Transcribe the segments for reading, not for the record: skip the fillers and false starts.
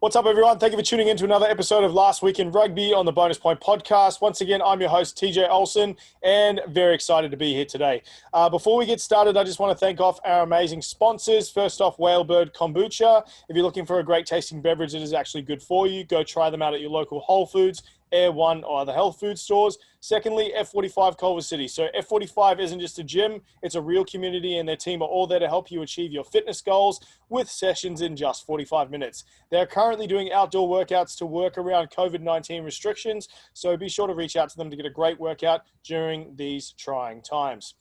What's up, everyone? Thank you for tuning in to another episode of Last Week in Rugby on the Bonus Point podcast. Once again, I'm your host, TJ Olsen, and very excited to be here today. Before we get started, I just want to thank off our amazing sponsors. First off, Whalebird Kombucha. If you're looking for a great tasting beverage that is actually good for you, go try them out at your local Whole Foods, Air One, or other health food stores. Secondly, F45 Culver City. So F45 isn't just a gym, it's a real community, and their team are all there to help you achieve your fitness goals with sessions in just 45 minutes. They're currently doing outdoor workouts to work around COVID-19 restrictions, so be sure to reach out to them to get a great workout during these trying times.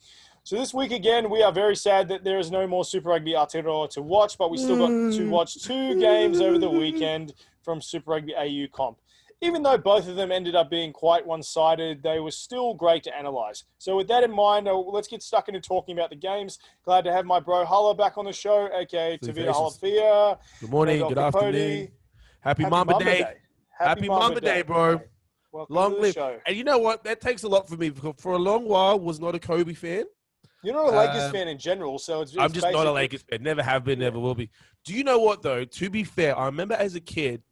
So this week, again, we are very sad that there is no more Super Rugby Aotearoa to watch, but we still got to watch two games over the weekend from Super Rugby AU comp. Even though both of them ended up being quite one-sided, they were still great to analyse. So with that in mind, let's get stuck into talking about the games. Glad to have my bro Hala back on the show, a.k.a. Tavita Halafia. Good morning, good afternoon. Happy MAMBA Day. Happy MAMBA Day, bro. Welcome Long to the live. show. And you know what? That takes a lot for me because for a long while was not a Kobe fan. You're not a Lakers fan in general, so it's I'm just not a Lakers fan. Never have been, never will be. Do you know what, though? To be fair, I remember as a kid,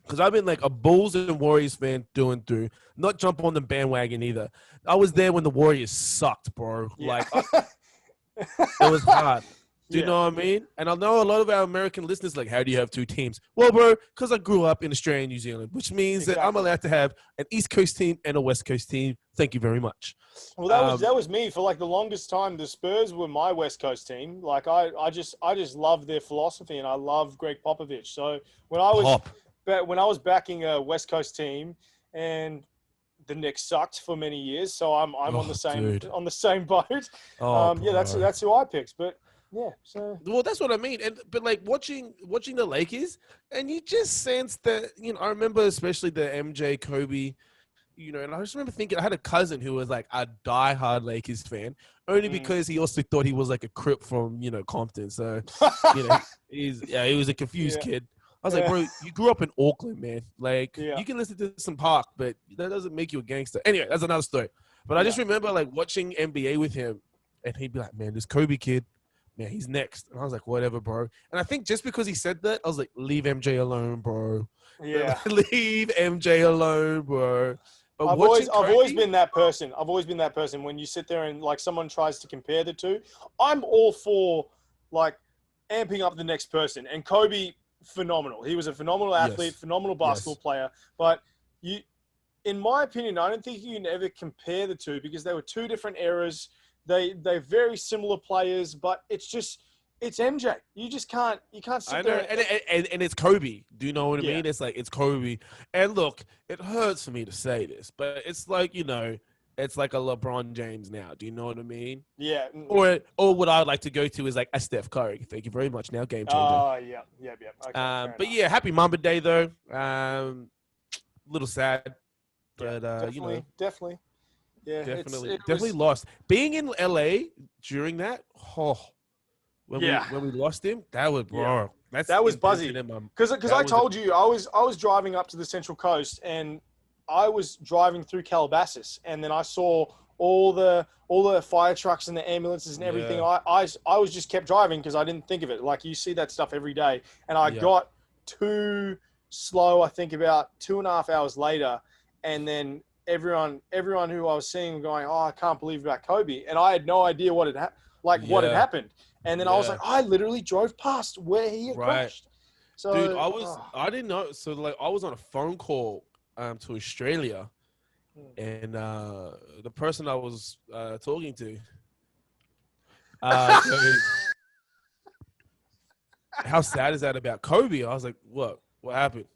because I've been like a Bulls and Warriors fan through and through. Not jump on the bandwagon either. I was there when the Warriors sucked, bro. Yeah. Like, it was hard. Do you Yeah. know what I mean? And I know a lot of our American listeners like, how do you have two teams? Well, bro, because I grew up in Australia and New Zealand, which means that I'm allowed to have an East Coast team and a West Coast team. Thank you very much. Well, that was me for like the longest time. The Spurs were my West Coast team. Like I just love their philosophy, and I love Greg Popovich. So when I was backing a West Coast team, and the Knicks sucked for many years, so I'm on the same boat. That's who I picked. But yeah, so well, that's what I mean. But like watching the Lakers, and you just sense that, you know, I remember especially the MJ Kobe, you know, and I just remember thinking I had a cousin who was like a diehard Lakers fan, only because he also thought he was like a Crip from, you know, Compton. So you know, he was a confused kid. I was like, bro, you grew up in Auckland, man. Like, you can listen to some Park, but that doesn't make you a gangster. Anyway, that's another story. But I just remember, like, watching NBA with him, and he'd be like, man, this Kobe kid, man, he's next. And I was like, whatever, bro. And I think just because he said that, I was like, leave MJ alone, bro. Yeah. Leave MJ alone, bro. But I've always been that person. I've always been that person. When you sit there and, like, someone tries to compare the two, I'm all for, like, amping up the next person. And Kobe, phenomenal. He was a phenomenal athlete, phenomenal basketball player. But in my opinion, I don't think you can ever compare the two because they were two different eras. They're very similar players, but it's MJ. You can't sit there. And it's Kobe. Do you know what I mean? It's like, it's Kobe. And look, it hurts for me to say this, but it's like, you know, it's like a LeBron James now. Do you know what I mean? Yeah. Or what I'd like to go to is like a Steph Curry. Thank you very much. Now game changer. Oh, yeah. Okay, but yeah, happy MAMBA Day though. Little sad, but definitely, you know, definitely. Yeah, definitely lost. Being in LA during that, when we lost him, that was that was buzzy. Because I told you I was driving up to the Central Coast and I was driving through Calabasas, and then I saw all the fire trucks and the ambulances and everything. I was just kept driving because I didn't think of it. Like, you see that stuff every day, and I got too slow. I think about 2.5 hours later, and then everyone who I was seeing going, oh, I can't believe about Kobe, and I had no idea what had happened. And then I was like, I literally drove past where he had crashed. So, dude, I didn't know. So like, I was on a phone call to Australia, and the person I was talking to, how sad is that about Kobe? I was like, what happened?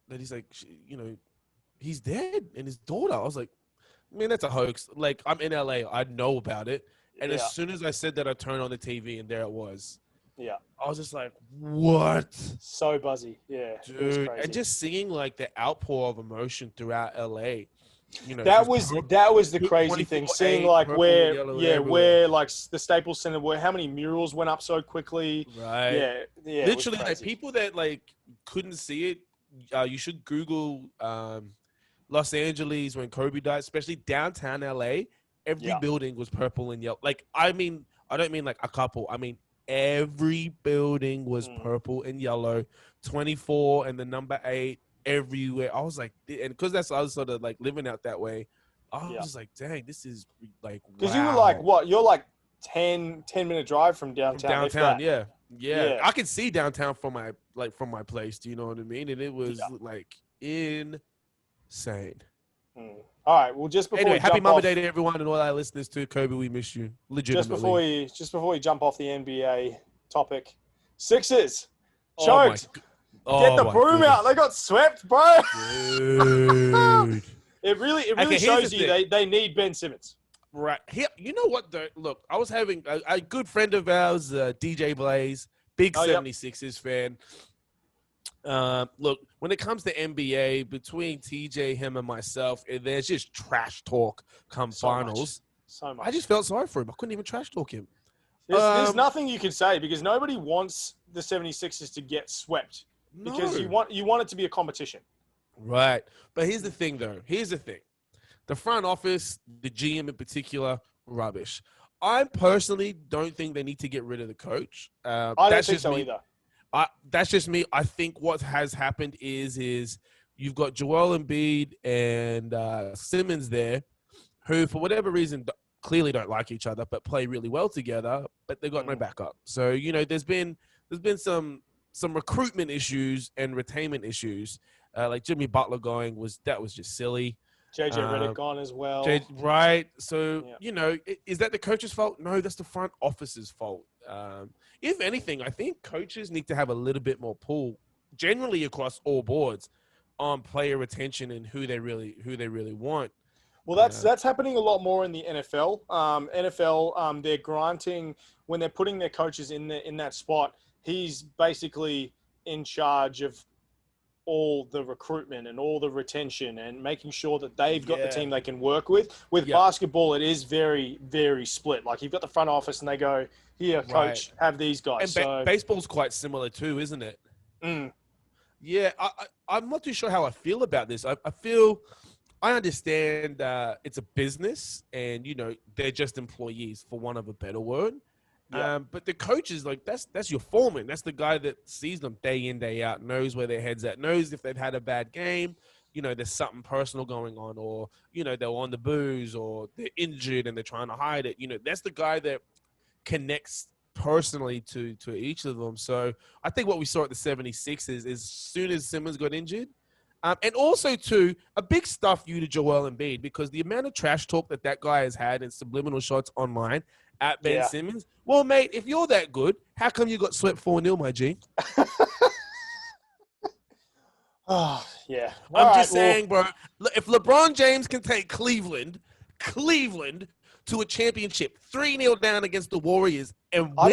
Then he's like, you know, he's dead, and his daughter. I was like, man, that's a hoax. Like, I'm in LA, I know about it, and as soon as I said that, I turned on the TV, and there it was. Yeah, I was just like, what? So buzzy, yeah, dude. And just seeing like the outpour of emotion throughout LA, you know, that was the crazy thing. Seeing like where like the Staples Center, where how many murals went up so quickly. Right. Yeah. Literally, like people that like couldn't see it. You should Google Los Angeles when Kobe died, especially downtown LA. Every building was purple and yellow. Like, I mean, I don't mean like a couple. I mean, every building was purple and yellow, 24 and the number 8 everywhere. I was like, and because I was sort of like living out that way, I was like, dang, this is like, wow. Because you were like, what? You're like 10-minute drive from downtown. From downtown, yeah. I could see downtown from my place. Do you know what I mean? And it was like insane. All right. Well, just before anyway, happy Mamba Day to everyone and all our listeners too. Kobe, we miss you. Legitimately. Just before we jump off the NBA topic, Sixers choked. Get the broom out. They got swept, bro. Dude. It really shows you they need Ben Simmons. Right. Here, you know what, though? Look, I was having a good friend of ours, DJ Blaze, big 76ers fan. Look, when it comes to NBA, between TJ, him, and myself, there's just trash talk come finals. So much. I just felt sorry for him. I couldn't even trash talk him. There's nothing you can say because nobody wants the 76ers to get swept because you want it to be a competition. Right. But here's the thing, though. The front office, the GM in particular, rubbish. I personally don't think they need to get rid of the coach. I don't think so either. That's just me. I think what has happened is you've got Joel Embiid and Simmons there, who for whatever reason clearly don't like each other, but play really well together. But they've got no backup. So there's been some recruitment issues and retainment issues. Like Jimmy Butler going was just silly. JJ Redick gone as well. Right. So, is that the coach's fault? No, that's the front office's fault. If anything, I think coaches need to have a little bit more pull, generally across all boards, on player retention and who they really want. Well, that's happening a lot more in the NFL. NFL, they're granting when they're putting their coaches in that spot. He's basically in charge of all the recruitment and all the retention and making sure that they've got the team they can work with. With basketball, it is very, very split. Like you've got the front office and they go, here, coach, have these guys. And baseball's quite similar too, isn't it? Yeah, I'm not too sure how I feel about this. I understand it's a business and, they're just employees, for want of a better word. But the coach is like, that's your foreman. That's the guy that sees them day in, day out, knows where their head's at, knows if they've had a bad game, there's something personal going on, or, they're on the booze, or they're injured and they're trying to hide it. That's the guy that connects personally to each of them. So I think what we saw at the 76ers is as soon as Simmons got injured, and also, too, a big stuff you to Joel Embiid, because the amount of trash talk that guy has had and subliminal shots online at Ben Simmons. Well, mate, if you're that good, how come you got swept 4-0, my G? Oh, yeah. I'm just saying, bro, if LeBron James can take Cleveland to a championship, 3-0 down against the Warriors and win. I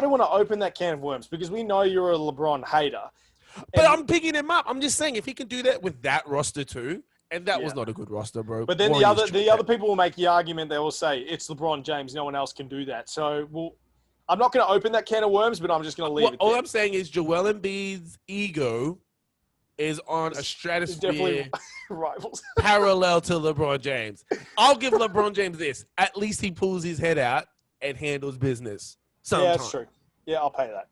don't want to open that can of worms because we know you're a LeBron hater. But I'm picking him up. I'm just saying, if he can do that with that roster too, and that was not a good roster, bro. But then the other people will make the argument. They will say it's LeBron James. No one else can do that. So, I'm not going to open that can of worms, but I'm just going to leave it there. All I'm saying is Joel Embiid's ego is on a stratosphere rivals parallel to LeBron James. I'll give LeBron James this. At least he pulls his head out and handles business. Sometimes. Yeah, that's true. Yeah, I'll pay that.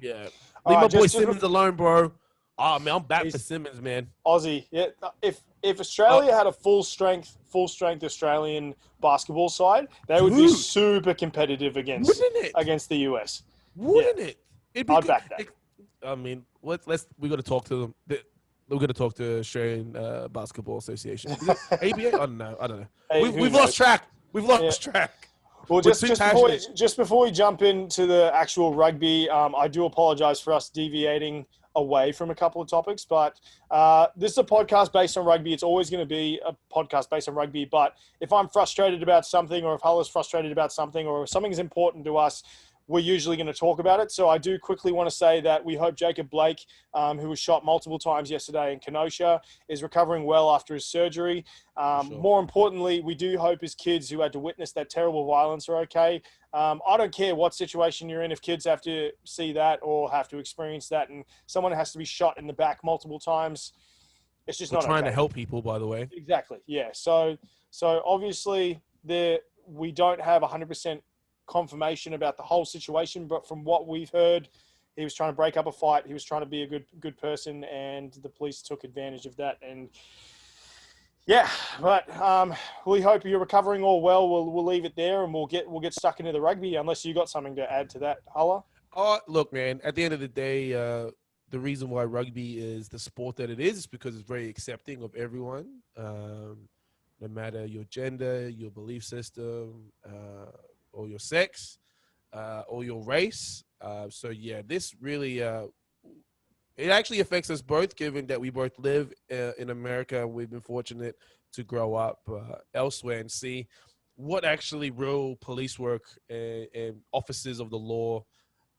Yeah. Leave my boy Simmons alone, bro. Oh, man, I'm back for Simmons, man. Aussie. Yeah. If Australia had a full strength Australian basketball side, they would be super competitive against the US. Wouldn't it? I'd back that. I mean, we got to talk to them. We're going to talk to Australian Basketball Association. Is it ABA? I don't know. Hey, we've lost track. Track. Well, just before we jump into the actual rugby, I do apologise for us deviating away from a couple of topics, but this is a podcast based on rugby. It's always going to be a podcast based on rugby, but if I'm frustrated about something, or if Hala's frustrated about something, or if something is important to us, we're usually going to talk about it. So I do quickly want to say that we hope Jacob Blake, who was shot multiple times yesterday in Kenosha, is recovering well after his surgery. Sure. More importantly, we do hope his kids who had to witness that terrible violence are okay. I don't care what situation you're in. If kids have to see that or have to experience that and someone has to be shot in the back multiple times, it's just not okay. We're trying to help people, by the way. Exactly, yeah. So obviously we don't have 100% confirmation about the whole situation, but from what we've heard, he was trying to break up a fight. He was trying to be a good person, and the police took advantage of that. And yeah, but we hope you're recovering all well. We'll leave it there, and we'll get stuck into the rugby. Unless you got something to add to that, Hala. Oh, look, man. At the end of the day, the reason why rugby is the sport that it is because it's very accepting of everyone, no matter your gender, your belief system, or your sex, or your race. So yeah, this really it actually affects us both, given that we both live in America. We've been fortunate to grow up elsewhere and see what actually real police work and officers of the law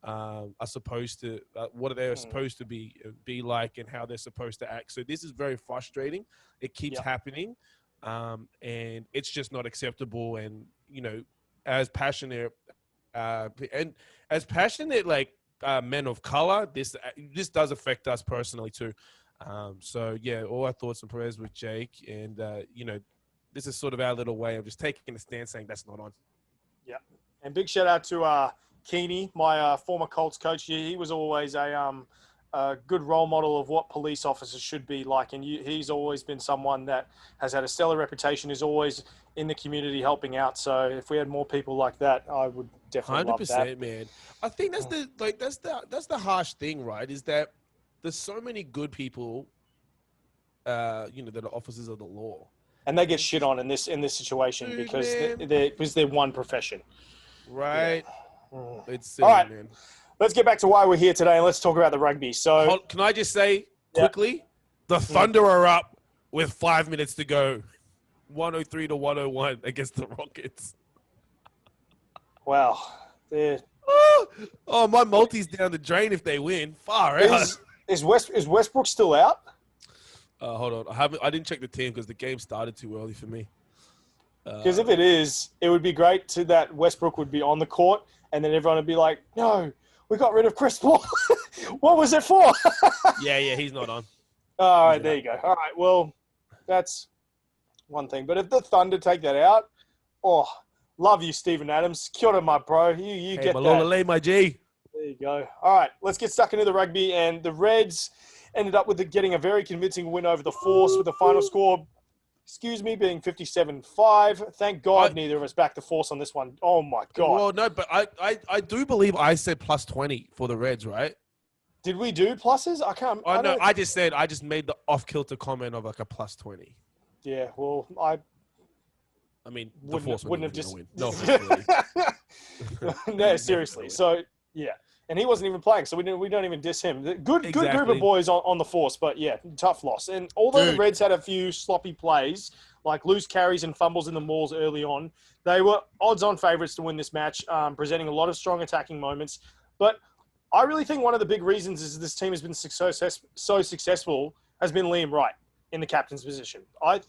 are supposed to, what they're supposed to be like, and how they're supposed to act. So this is very frustrating. It keeps happening, and it's just not acceptable. And as passionate like men of color, this does affect us personally too. So yeah, all our thoughts and prayers with Jake, and this is sort of our little way of just taking a stand, saying that's not on. Yeah, and big shout out to Keeney, my former Colts coach. He was always a good role model of what police officers should be like, and he's always been someone that has had a stellar reputation. Is always in the community helping out. So if we had more people like that, I would definitely love that. 100%, man. I think that's the harsh thing, right? Is that there's so many good people, that are officers of the law, and they get shit on in this situation. Dude, because they're one profession, right? Yeah. It's silly, all right, man. Let's get back to why we're here today, and let's talk about the rugby. So, can I just say quickly, the Thunder are up with 5 minutes to go, 103 to 101 against the Rockets. Wow. Oh, my multi's down the drain if they win. Far out. Is Westbrook still out? Hold on. I didn't check the team because the game started too early for me. Because if it is, it would be great that Westbrook would be on the court, and then everyone would be like, no, we got rid of Chris Paul. What was it for? yeah, he's not on. All right, there you go. All right, well, that's one thing. But if the Thunder take that out, love you, Steven Adams. Kia ora, my bro. You get that. My G. There you go. All right, let's get stuck into the rugby. And the Reds ended up getting a very convincing win over the Force with the final score, being 57-5. Thank God neither of us backed the Force on this one. Oh, my God. Well, no, but I do believe I said plus 20 for the Reds, right? Did we do pluses? I can't. No, I just made the off-kilter comment of like a plus 20. Yeah, well, I mean, the Force wouldn't have just win. No, no, seriously. So yeah, and he wasn't even playing, so we don't even diss him. Good group of boys on the Force, but yeah, tough loss. And although the Reds had a few sloppy plays, like loose carries and fumbles in the mauls early on, they were odds-on favourites to win this match, presenting a lot of strong attacking moments. But I really think one of the big reasons is this team has been so successful has been Liam Wright in the captain's position.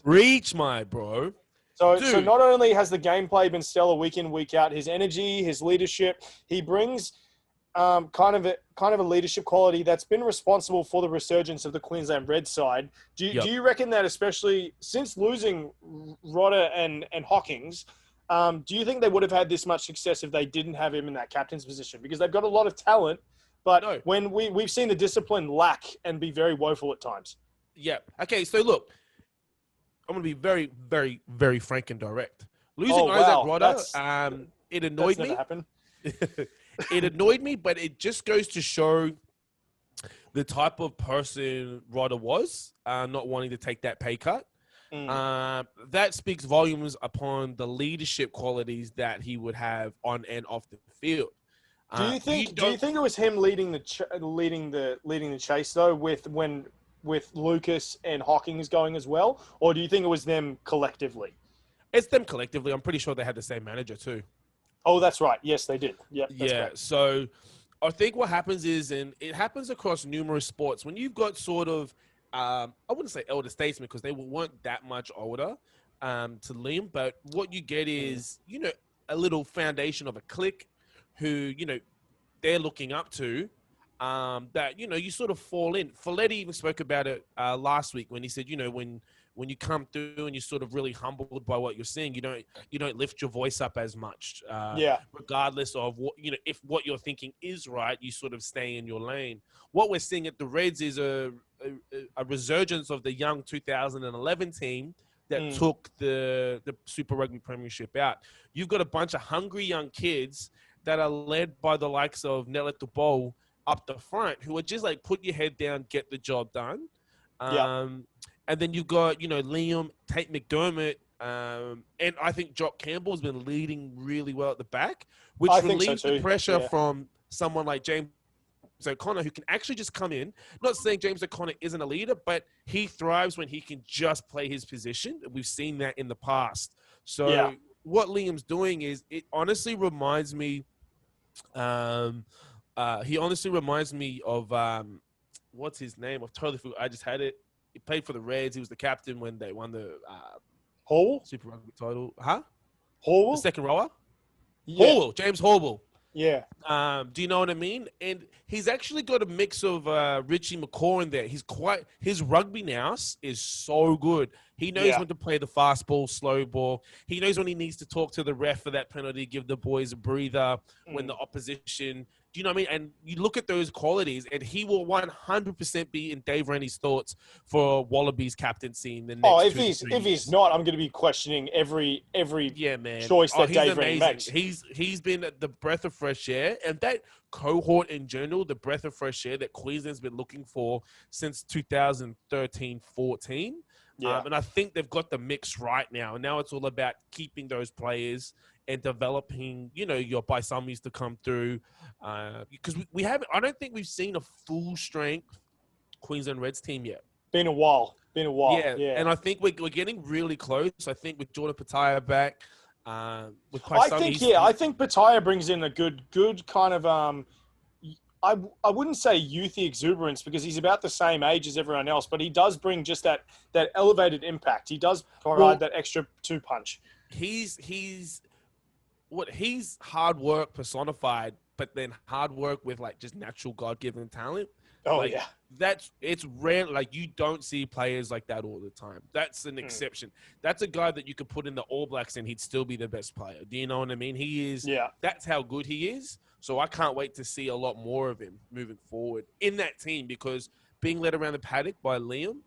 Reach, my bro. So not only has the gameplay been stellar week in, week out, his energy, his leadership, he brings kind of a leadership quality that's been responsible for the resurgence of the Queensland Red side. Do you reckon that, especially since losing Rodder and Hawkins, do you think they would have had this much success if they didn't have him in that captain's position? Because they've got a lot of talent, but when we've seen the discipline lack and be very woeful at times. Yeah. Okay, so look, I'm going to be very, very, very frank and direct. Losing Isaac Rodder, it annoyed me. It annoyed me, but it just goes to show the type of person Rodder was, not wanting to take that pay cut. That speaks volumes upon the leadership qualities that he would have on and off the field. Do you think it was him leading the chase though, with Lucas and Hawkins going as well, or do you think it was them collectively? It's them collectively. I'm pretty sure they had the same manager too. Oh, that's right. Yes, they did. Yep, yeah. Correct. So I think what happens is, and it happens across numerous sports, when you've got sort of, I wouldn't say elder statesmen because they weren't that much older to Liam, but what you get is, a little foundation of a clique who, they're looking up to, that, you sort of fall in. Folletti even spoke about it last week when he said, when when you come through and you're sort of really humbled by what you're seeing, you don't lift your voice up as much. Regardless of what, if what you're thinking is right, you sort of stay in your lane. What we're seeing at the Reds is a resurgence of the young 2011 team that took the Super Rugby Premiership out. You've got a bunch of hungry young kids that are led by the likes of Nella Tupou up the front, who are just like, put your head down, get the job done. And then you've got, Liam, Tate McDermott, and I think Jock Campbell's been leading really well at the back, which relieves the pressure from someone like James O'Connor, who can actually just come in. Not saying James O'Connor isn't a leader, but he thrives when he can just play his position. We've seen that in the past. So what Liam's doing is, it honestly reminds me, he honestly reminds me of, what's his name? I've totally forgot. I just had it. He played for the Reds. He was the captain when they won the Super Rugby title. Huh? Horwell? The second rower? Yeah. Horwell. James Horwell. Yeah. Do you know what I mean? And he's actually got a mix of Richie McCaw in there. His rugby now is so good. He knows when to play the fast ball, slow ball. He knows when he needs to talk to the ref for that penalty, give the boys a breather when the opposition. Do you know what I mean? And you look at those qualities, and he will 100% be in Dave Rennie's thoughts for Wallabies captaincy in the next if he's not, I'm going to be questioning every choice that Dave Rennie makes. He's been the breath of fresh air, and that cohort in general, the breath of fresh air that Queensland's been looking for since 2013-14. And I think they've got the mix right now. And now it's all about keeping those players and developing, your Baisamis to come through. Because I don't think we've seen a full strength Queensland Reds team yet. Been a while. Yeah. And I think we're getting really close. I think with Jordan Petaia back, with Paisami, I think Petaia brings in a good kind of I wouldn't say youthy exuberance, because he's about the same age as everyone else, but he does bring just that elevated impact. He does provide that extra two punch. He's hard work personified, but then hard work with like just natural God-given talent. It's rare. Like, you don't see players like that all the time. That's an exception. That's a guy that you could put in the All Blacks and he'd still be the best player. Do you know what I mean? He is. Yeah. That's how good he is. So I can't wait to see a lot more of him moving forward in that team, because being led around the paddock by Liam,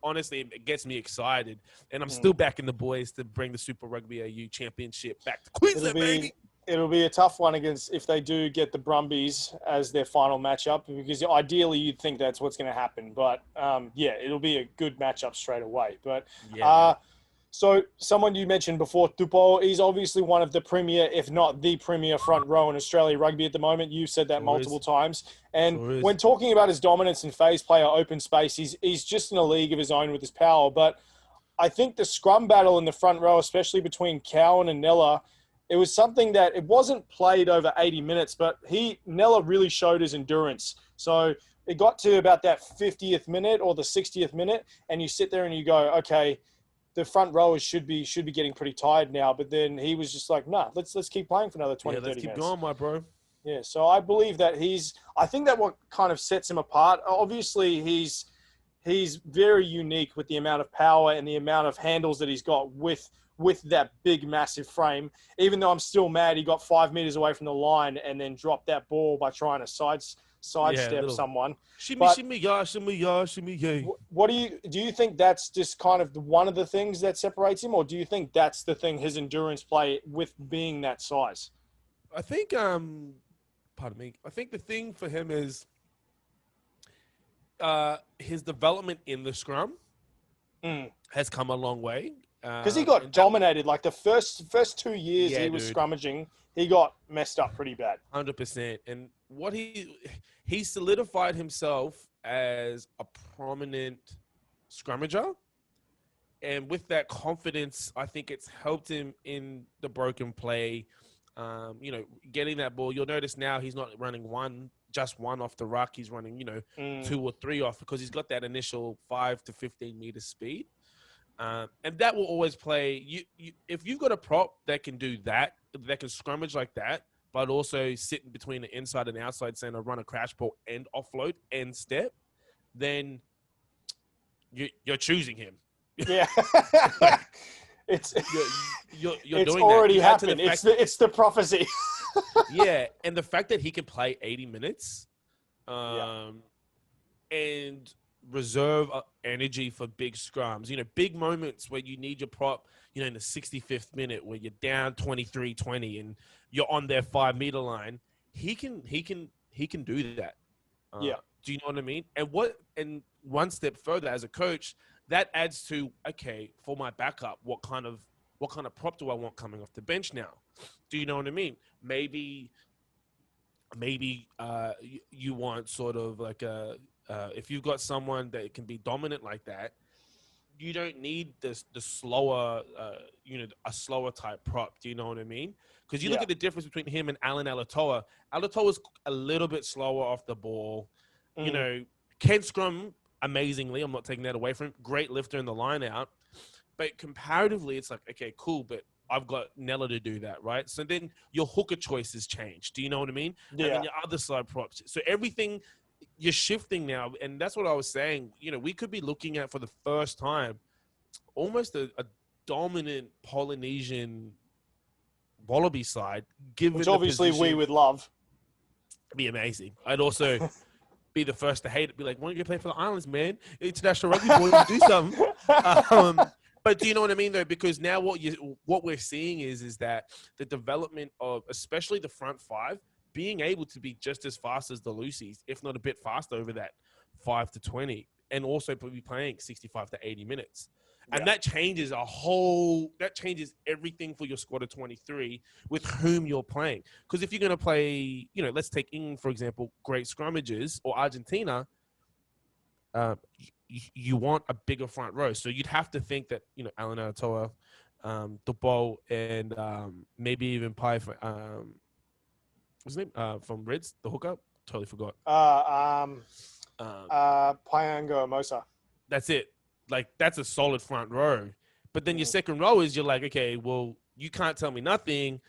honestly, it gets me excited. And I'm still backing the boys to bring the Super Rugby AU championship back to Queensland, baby. It'll be a tough one if they do get the Brumbies as their final matchup, because ideally you'd think that's what's going to happen. But, it'll be a good matchup straight away. But so someone you mentioned before, Tupou, he's obviously one of the premier, if not the premier front row in Australia rugby at the moment. You've said that multiple times. And when talking about his dominance in phase play or open space, he's just in a league of his own with his power. But I think the scrum battle in the front row, especially between Cowan and Nella, it was something that it wasn't played over 80 minutes, but Nella really showed his endurance. So it got to about that 50th minute or the 60th minute, and you sit there and you go, okay, the front rowers should be getting pretty tired now. But then he was just like, nah, let's keep playing for another 20, 30 minutes. Let's keep going, my bro. Yeah, so I believe that I think that what kind of sets him apart, obviously he's very unique with the amount of power and the amount of handles that he's got with that big, massive frame. Even though I'm still mad he got 5 meters away from the line and then dropped that ball by trying to sidestep someone. Shimmy, yeah. What do you think that's just kind of one of the things that separates him, or do you think that's the thing, his endurance play with being that size? I think, I think the thing for him is his development in the scrum has come a long way. Because he got dominated. Like the first 2 years he was scrummaging, he got messed up pretty bad. 100%. And what he solidified himself as a prominent scrummager. And with that confidence, I think it's helped him in the broken play. Getting that ball. You'll notice now he's not running just one off the ruck. He's running, 2 or 3 off, because he's got that initial 5 to 15 meter speed. And that will always play. If you've got a prop that can do that can scrummage like that, but also sit between the inside and outside center, run a crash ball and offload and step, then you're choosing him. Yeah. it's You're it's doing already that. You add to happened. the fact, It's the prophecy. yeah, and the fact that he can play 80 minutes, Yeah. and reserve energy for big scrums. Big moments where you need your prop. In the 65th minute where you're down 23-20 and you're on their 5 meter line. He can do that. Yeah. Do you know what I mean? And one step further as a coach, that adds to, okay, for my backup, what kind of prop do I want coming off the bench now? Do you know what I mean? Maybe you want sort of like if you've got someone that can be dominant like that, you don't need the slower, a slower type prop. Do you know what I mean? Because you look at the difference between him and Alan Alatoa. Alatoa's a little bit slower off the ball. Can scrum amazingly. I'm not taking that away from him. Great lifter in the line out. But comparatively, it's like, okay, cool, but I've got Nella to do that, right? So then your hooker choices change. Do you know what I mean? Yeah. And then your other side props. So everything, you're shifting now. And that's what I was saying. We could be looking at for the first time almost a dominant Polynesian Wallaby side, given Which the obviously position. we would love. Be amazing. I'd also be the first to hate it. Be like, why don't you play for the Islands, man? International rugby boys, do something. But do you know what I mean, though? Because now what we're seeing is that the development of, especially the front five, being able to be just as fast as the Lucies, if not a bit faster over that 5 to 20, and also be playing 65 to 80 minutes. And that changes everything for your squad of 23 with whom you're playing. Because if you're going to play, let's take England, for example, great scrummages, or Argentina, you want a bigger front row. So you'd have to think that, Alan Alatoa, Dubo, and maybe even Pai, what's his name? From Reds, the hooker? Totally forgot. Pyango Mosa. That's it. Like, that's a solid front row. But then your second row is, you're like, okay, well, you can't tell me nothing.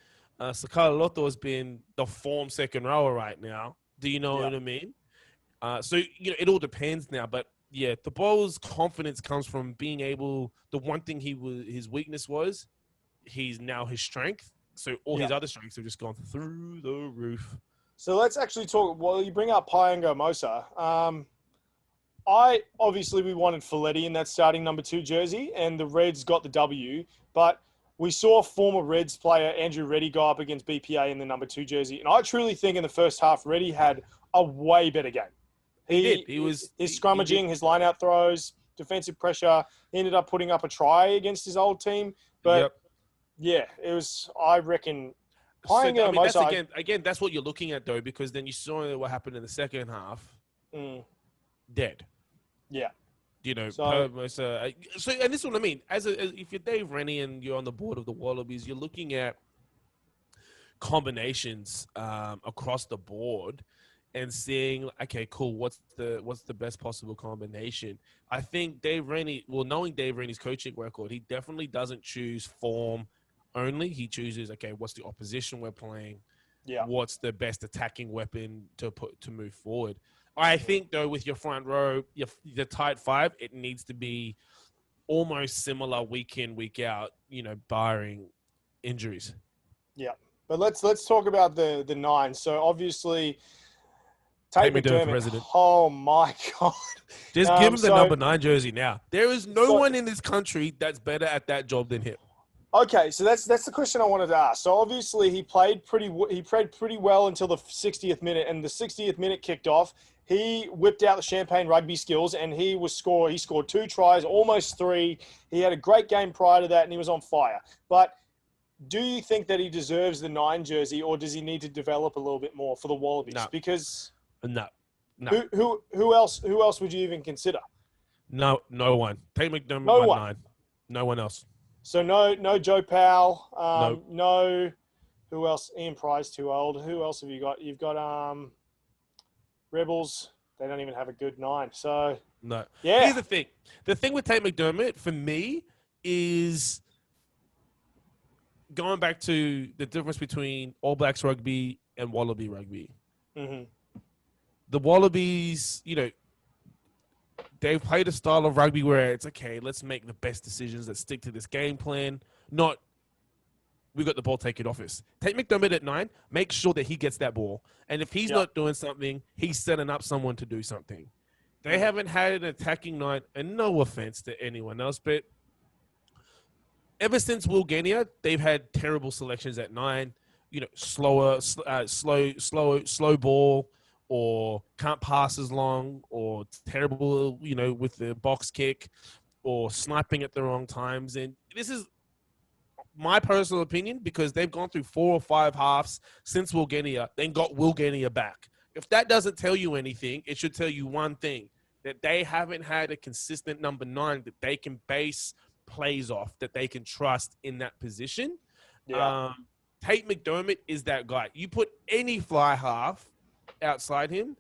Sakala Loto has been the form second rower right now. Do you know what I mean? So, it all depends now. But, yeah, the ball's confidence comes from being able – the one thing his weakness was, he's now his strength. So all his other strengths have just gone through the roof. So let's actually talk – well, you bring up Pyango Mosa. We wanted Folletti in that starting number 2 jersey, and the Reds got the W. But we saw former Reds player Andrew Reddy go up against BPA in the number 2 jersey. And I truly think in the first half, Reddy had a way better game. He did. His scrummaging, his line-out throws, defensive pressure. He ended up putting up a try against his old team. But, it was, I reckon, that's what you're looking at, though, because then you saw what happened in the second half. Dead. Yeah. And this is what I mean. If you're Dave Rennie and you're on the board of the Wallabies, you're looking at combinations across the board and seeing, okay, cool, what's the best possible combination? I think Dave Rennie, knowing Dave Rennie's coaching record, he definitely doesn't choose form only. He chooses, okay, what's the opposition we're playing? Yeah. What's the best attacking weapon to move forward? I think, though, with your front row, the tight five, it needs to be almost similar week in, week out, barring injuries. Yeah. But let's talk about the 9. So, obviously, Tate McDermott. President. Oh, my God. Just give him the number 9 jersey now. There is no one in this country that's better at that job than him. Okay, so that's the question I wanted to ask. So obviously he played pretty well until the 60th minute, and the 60th minute kicked off. He whipped out the champagne rugby skills, and he scored 2 tries, almost 3. He had a great game prior to that, and he was on fire. But do you think that he deserves the 9 jersey, or does he need to develop a little bit more for the Wallabies? No. Because no. Who else would you even consider? No one. Tate McDermott No won one. 9. No one else. So no Joe Powell. No. No. Who else? Ian Price too old. Who else have you got? You've got Rebels. They don't even have a good 9. So no. Yeah. Here's the thing. The thing with Tate McDermott for me is going back to the difference between All Blacks rugby and Wallaby rugby. Mm-hmm. The Wallabies, they've played a style of rugby where it's okay, let's make the best decisions, let's stick to this game plan, not we got the ball, take it off us. Take McDermott at 9, make sure that he gets that ball. And if he's not doing something, he's setting up someone to do something. They haven't had an attacking night, and no offense to anyone else, but ever since Will Genia, they've had terrible selections at 9. You know, slow ball, or can't pass as long, or terrible, you know, with the box kick, or sniping at the wrong times. And this is my personal opinion because they've gone through 4 or 5 halves since Will Genia, then got Will Genia back. If that doesn't tell you anything, it should tell you one thing, that they haven't had a consistent number 9 that they can base plays off, that they can trust in that position. Yeah. Tate McDermott is that guy. You put any fly half outside him,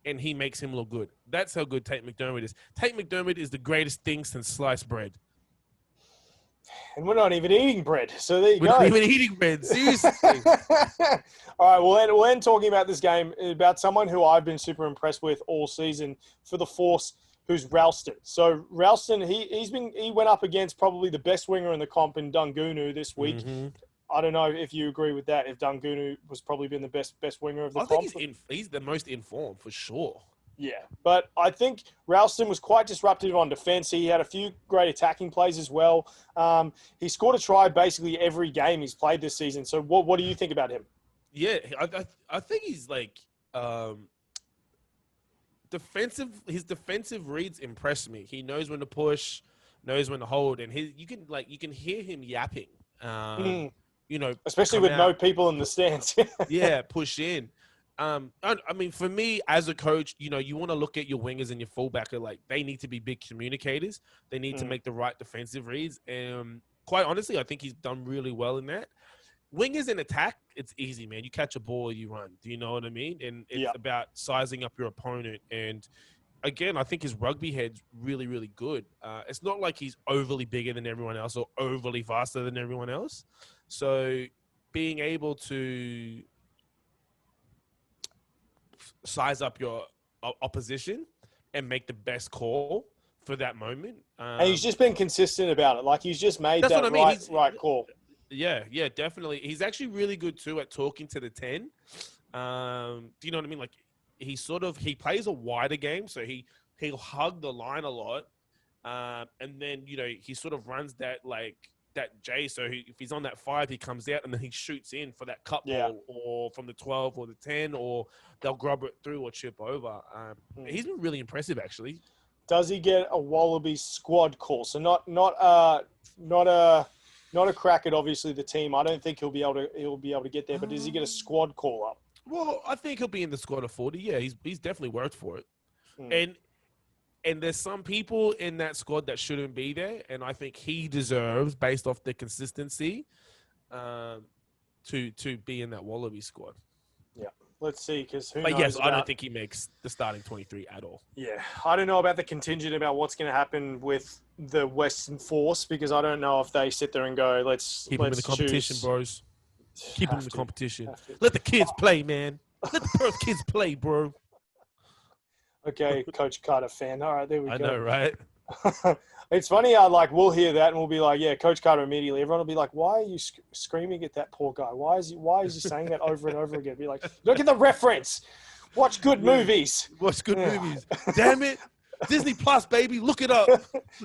and he makes him look good. That's how good Tate McDermott is. Tate McDermott is the greatest thing since sliced bread. And we're not even eating bread, so there you go. We're not even eating bread, seriously. All right, we'll end talking about this game, about someone who I've been super impressed with all season for the Force, who's Ralston. So Ralston, he went up against probably the best winger in the comp in Dungunu this week. Mm-hmm. I don't know if you agree with that, if Dungunu was probably been the best winger of the comp. I think he's the most informed, for sure. Yeah, but I think Ralston was quite disruptive on defense. He had a few great attacking plays as well. He scored a try basically every game he's played this season. So what do you think about him? Yeah, I think he's like defensive. His defensive reads impress me. He knows when to push, knows when to hold, and you can hear him yapping. You know, especially with no people in the stands. Yeah, push in. I mean, for me as a coach, you know, you want to look at your wingers and your fullback are like, they need to be big communicators. They need to make the right defensive reads. And quite honestly, I think he's done really well in that. Wingers in attack, it's easy, man. You catch a ball, you run. Do you know what I mean? And it's about sizing up your opponent. And again, I think his rugby head's really, really good. It's not like he's overly bigger than everyone else or overly faster than everyone else. So being able to size up your opposition and make the best call for that moment. And he's just been consistent about it. Like, he's just made that right call. Yeah, definitely. He's actually really good too at talking to the 10. Do you know what I mean? Like, he plays a wider game, so he'll hug the line a lot. And then, you know, he sort of runs that J. So if he's on that 5, he comes out and then he shoots in for that cut ball or from the 12 or the 10, or they'll grub it through or chip over. He's been really impressive, actually. Does he get a Wallaby squad call? So not a crack at obviously the team. I don't think he'll be able to get there. But does he get a squad call up? Well, I think he'll be in the squad of 40. Yeah, he's definitely worked for it. And there's some people in that squad that shouldn't be there, and I think he deserves, based off the consistency, to be in that Wallaby squad. Yeah, let's see, because who knows? But yes, I don't think he makes the starting 23 at all. Yeah, I don't know about the contingent, about what's going to happen with the Western Force, because I don't know if they sit there and go, let's keep him in the competition, bros. Keep him in the competition. Let the kids play, man. Let the Perth kids play, bro. Okay, Coach Carter fan. All right, there we go. I know, right? It's funny how, we'll hear that and we'll be like, yeah, Coach Carter immediately. Everyone will be like, why are you screaming at that poor guy? Why is he saying that over and over again? Be like, look at the reference. Watch good movies. Watch good movies. Damn it. Disney Plus, baby. Look it up.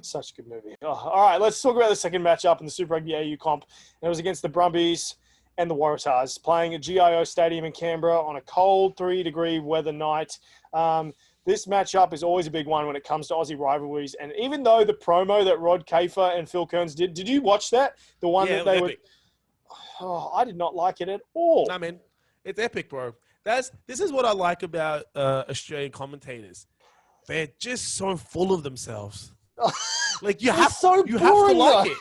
Such a good movie. Oh, all right, let's talk about the second matchup in the Super Rugby AU comp. And it was against the Brumbies and the Waratahs, playing at GIO Stadium in Canberra on a cold 3-degree weather night. This matchup is always a big one when it comes to Aussie rivalries. And even though the promo that Rod Kafer and Phil Kearns did you watch that? The one that they were... Oh, I did not like it at all. No, man. It's epic, bro. This is what I like about Australian commentators. They're just so full of themselves. Like, you have to like it.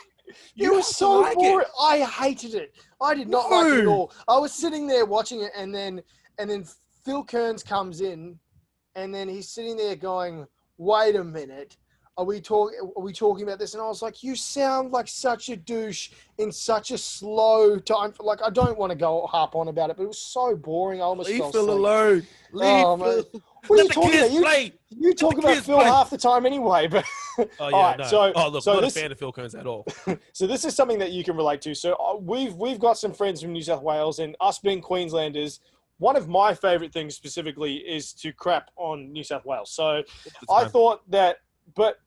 It was so boring. I hated it. I did not like it at all. I was sitting there watching it, and then Phil Kearns comes in, and then he's sitting there going, "Wait a minute, are we talking about this?" And I was like, "You sound like such a douche in such a slow time. Like, I don't want to go harp on about it, but it was so boring. I almost Leave fell Phil asleep. alone. Leave Phil. What are you talking about? Play. You talk about kids Phil play. half the time anyway, but Oh yeah, all right. no. So, Look, so not this, a fan of Phil Cones at all. so this is something that you can relate to. So we've got some friends from New South Wales, and us being Queenslanders, one of my favourite things specifically is to crap on New South Wales. So I thought that, but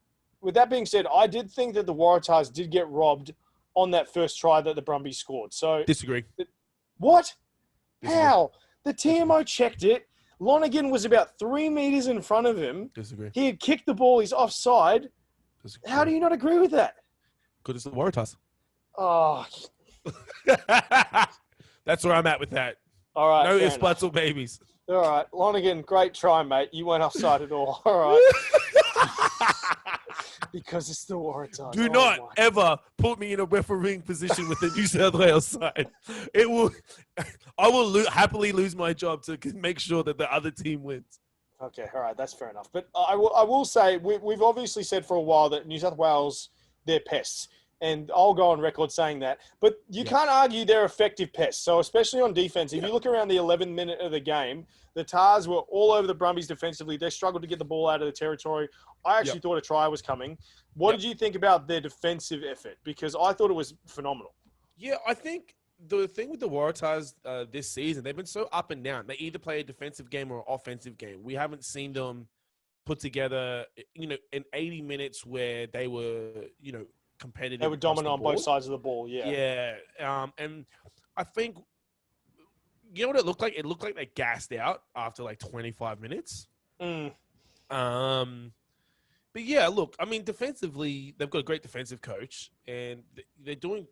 with that being said, I did think that the Waratahs did get robbed on that first try that the Brumbies scored. So Disagree. what? Disagree. How? The TMO checked it. Lonergan was about 3 meters in front of him. Disagree. He had kicked the ball. He's offside. Disagree. How do you not agree with that? Good as the Waratahs. Oh, That's where I'm at with that. all right. No fair ifs, buts, enough. or babies. All right. Lonergan, great try, mate. You weren't offside at all. All right. Because it's the Waratahs. Do Oh, not my. ever put me in a refereeing position with the New South Wales side. It will. I will happily lose my job to make sure that the other team wins. Okay, all right, that's fair enough. But I will say we've obviously said for a while that New South Wales, they're pests. And I'll go on record saying that. But you can't argue they're effective pests. So especially on defense, if you look around the 11th minute of the game, the Tars were all over the Brumbies defensively. They struggled to get the ball out of the territory. I actually thought a try was coming. What did you think about their defensive effort? Because I thought it was phenomenal. Yeah, I think the thing with the Waratahs this season, they've been so up and down. They either play a defensive game or an offensive game. We haven't seen them put together, in 80 minutes where they were, competitive. They were dominant on both sides of the ball, Yeah. And I think, you know what it looked like? It looked like they gassed out after like 25 minutes. But yeah, look, I mean, defensively, they've got a great defensive coach, and they're doing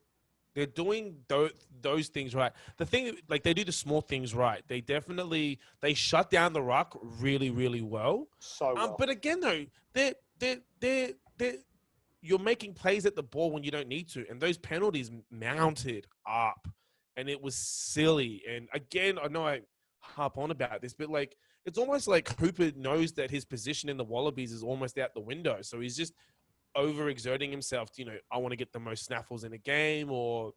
those things right. The thing, like, they do the small things right. They shut down the ruck really, really well. So well. But again, though, you're making plays at the ball when you don't need to, and those penalties mounted up, and it was silly. And again, I know I harp on about this, but like, it's almost like Hooper knows that his position in the Wallabies is almost out the window, so he's just overexerting himself to, I want to get the most snaffles in a game, or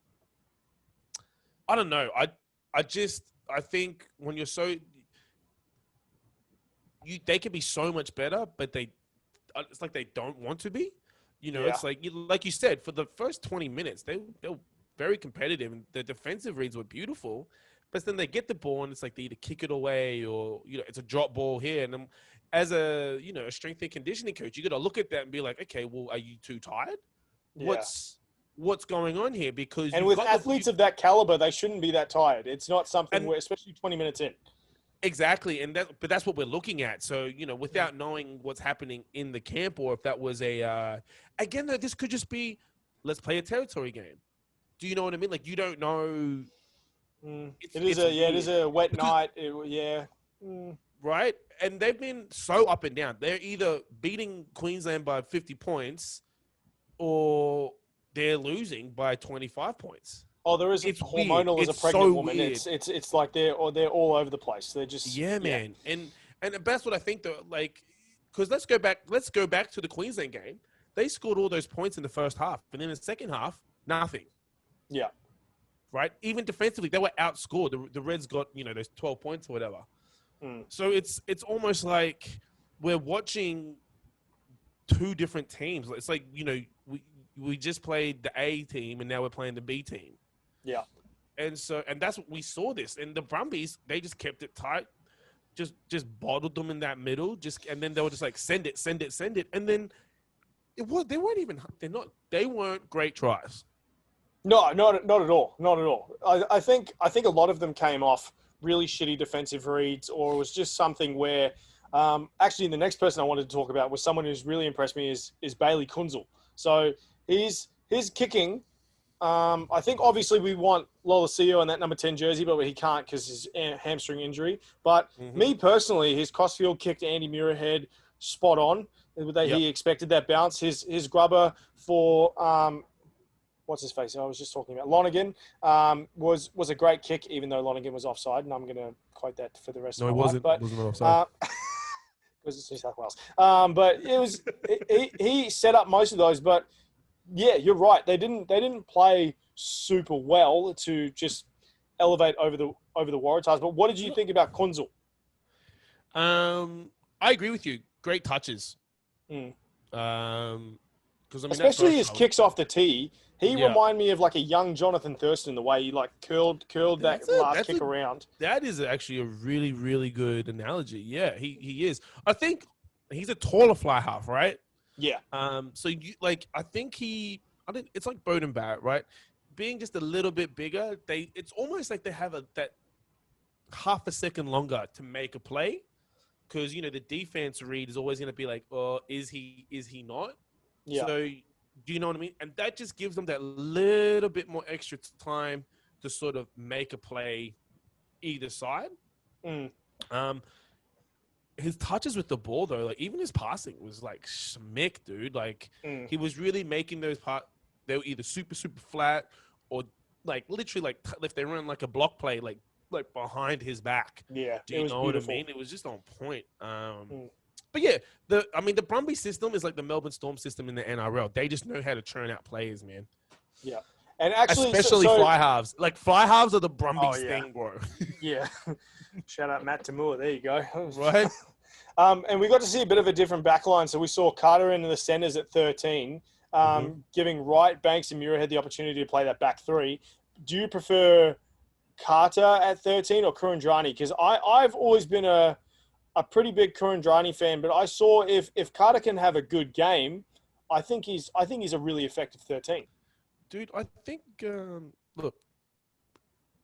I don't know. I think when you're they can be so much better, but it's like they don't want to be. It's like you said, for the first 20 minutes, they were very competitive, and the defensive reads were beautiful. But then they get the ball, and it's like they either kick it away or, it's a drop ball here. And as a strength and conditioning coach, you got to look at that and be like, okay, well, are you too tired? Yeah. What's going on here? Because with athletes of that caliber, they shouldn't be that tired. It's not something where, especially 20 minutes in. Exactly, but that's what we're looking at. So, without knowing what's happening in the camp, or if that was again, though, this could just be, let's play a territory game. Do you know what I mean? Like, you don't know. It is a wet night. Right? And they've been so up and down. They're either beating Queensland by 50 points or they're losing by 25 points. Oh, there is hormonal as a pregnant woman. It's like they're all over the place. They're just man. And that's what I think, though. Like, because let's go back to the Queensland game. They scored all those points in the first half, but in the second half, nothing. Yeah. Right? Even defensively, they were outscored. The Reds got, those 12 points or whatever. So it's almost like we're watching two different teams. It's like, we just played the A team and now we're playing the B team. Yeah. And that's what we saw this. And the Brumbies, they just kept it tight, just bottled them in that middle, and then they were just like, send it. And then they weren't great tries. No, not at all. Not at all. I think a lot of them came off really shitty defensive reads, or it was just something where, actually the next person I wanted to talk about was someone who's really impressed me is Bailey Kunzel. So his kicking, I think obviously we want Lolosio in that number 10 jersey, but he can't because his hamstring injury. But me personally, his crossfield kick to Andy Muirhead, spot on. He expected that bounce. His grubber for what's his face? I was just talking about Lonergan. Was a great kick, even though Lonergan was offside, and I'm going to quote that for the rest of my life. No, he wasn't offside. Because it's New South Wales. But it was he set up most of those. But yeah, you're right. They didn't play super well to just elevate over the Waratahs. But what did you think about Kunzel? I agree with you. great touches. Mm. Because Especially his kicks off the tee. He Yeah. reminded me of like a young Jonathan Thurston, the way he like curled that last kick around. That is actually a really, really good analogy. Yeah, he is. I think he's a taller fly half, right? Yeah. So I think it's like Bowden Barrett, right? Being just a little bit bigger, it's almost like they have that half a second longer to make a play, because the defense read is always going to be like, oh, is he not? Yeah. So do you know what I mean? And that just gives them that little bit more extra time to sort of make a play either side. Mm. His touches with the ball, though, like even his passing was like schmick, dude. Like he was really making those they were either super, super flat or like literally like if they run like a block play, like behind his back. Yeah. Do you know beautiful. what I mean? It was just on point. But yeah, the Brumbies system is like the Melbourne Storm system in the NRL. They just know how to churn out players, man. Yeah. And actually, especially fly halves. Like fly halves are the Brumbies thing, bro. Yeah. Shout out Matt Tamua. There you go. Right. And we got to see a bit of a different backline. So we saw Carter in the centres at 13, giving Wright, Banks, and Muirhead the opportunity to play that back three. Do you prefer Carter at 13 or Kurandrani? Because I've always been a pretty big Kurandrani fan, but I saw if Carter can have a good game, I think he's a really effective 13. Dude, I think look,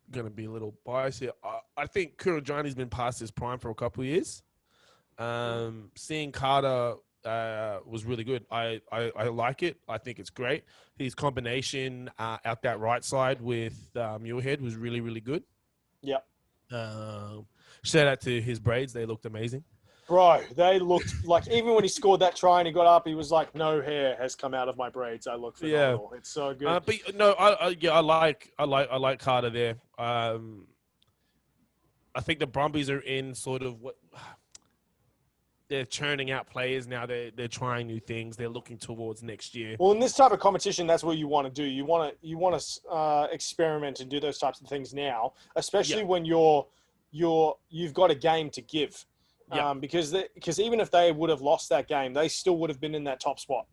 gonna be a little biased here. I think Kurandrani's been past his prime for a couple of years. Seeing Carter was really good. I like it. I think it's great. His combination out that right side with Muirhead was really, really good. Yep. Shout out to his braids. They looked amazing. Bro, they looked like, even when he scored that try and he got up, he was like, no hair has come out of my braids. I look phenomenal. Yeah. It's so good. But no, I like Carter there. I think the Brumbies are in sort of what they're churning out players now. They're trying new things. They're looking towards next year. Well, in this type of competition, that's what you want to do. You want to experiment and do those types of things now, especially when you've got a game to give. Yeah. Because even if they would have lost that game, they still would have been in that top spot.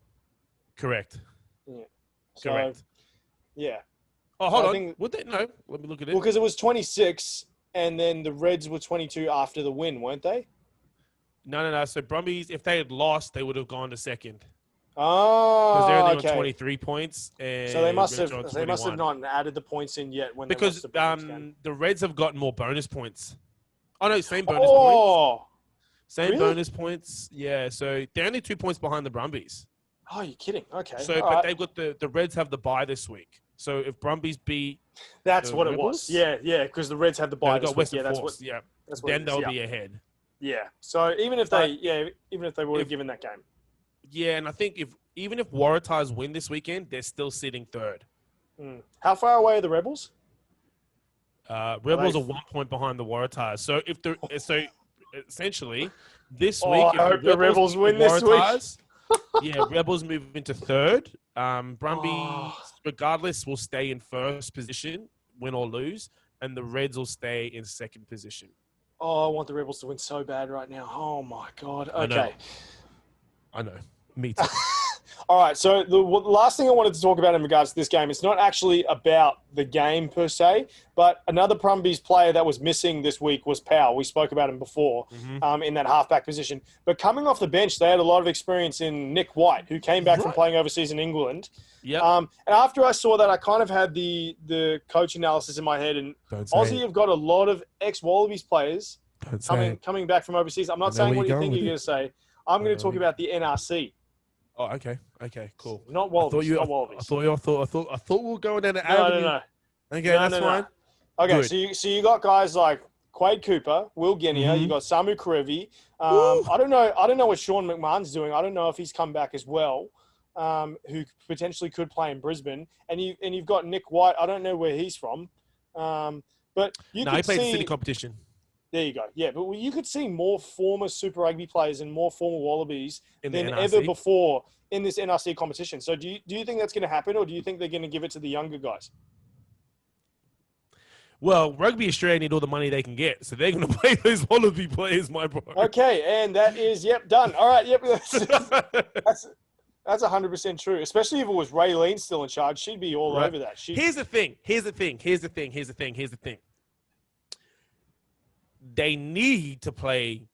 Correct. Yeah. Correct. Yeah. Oh, hold on. Would they? No. Let me look at it. Well, because it was 26, and then the Reds were 22 after the win, weren't they? No. So Brumbies, if they had lost, they would have gone to second. Oh, because they're only on 23 points. And so they must have not added the points in yet when because they lost the Reds have gotten more bonus points. Oh no, same bonus points. Same bonus points. Yeah, so they're only 2 points behind the Brumbies. Oh, you're kidding. Okay. So, but they've got the Reds have the bye this week. So if Brumbies beat, that's what Rebels, it was. Yeah, because the Reds had the bye this week. Then they'll be ahead. Yeah. So even if they would have given that game. Yeah, and I think even if Waratahs win this weekend, they're still sitting third. How far away are the Rebels? Rebels are 1 point behind the Waratahs. So essentially, this week, I hope the Rebels win this week. Yeah, Rebels move into third. Brumbies, regardless, will stay in first position, win or lose, and the Reds will stay in second position. Oh, I want the Rebels to win so bad right now. Oh my God. Okay. I know. Me too. All right, so the last thing I wanted to talk about in regards to this game, it's not actually about the game per se, but another Brumbies player that was missing this week was Powell. We spoke about him before in that halfback position. But coming off the bench, they had a lot of experience in Nick White, who came back from playing overseas in England. Yep. And after I saw that, I kind of had the coach analysis in my head, and Aussie have got a lot of ex-Wallabies players coming back from overseas. I'm not saying what you think you're going to say. I'm going to talk about the NRC. Oh, okay. Okay, cool. Not Wallabies. Not Wallabies. I thought we were going down the avenue. No. Okay, that's fine. Okay, so you got guys like Quade Cooper, Will Genia, you got Samu Karevi. I don't know what Sean McMahon's doing. I don't know if he's come back as well. Who potentially could play in Brisbane, and you've got Nick White. I don't know where he's from, but he played the city competition. There you go. Yeah, but you could see more former Super Rugby players and more former Wallabies than NRC? ever before in this NRC competition. So do you think that's going to happen, or do you think they're going to give it to the younger guys? Well, Rugby Australia need all the money they can get, so they're going to play those Wallaby players, my bro. Okay, and that is, done. All right, that's 100% true, especially if it was Raylene still in charge. She'd be all over that. Here's the thing. They need to play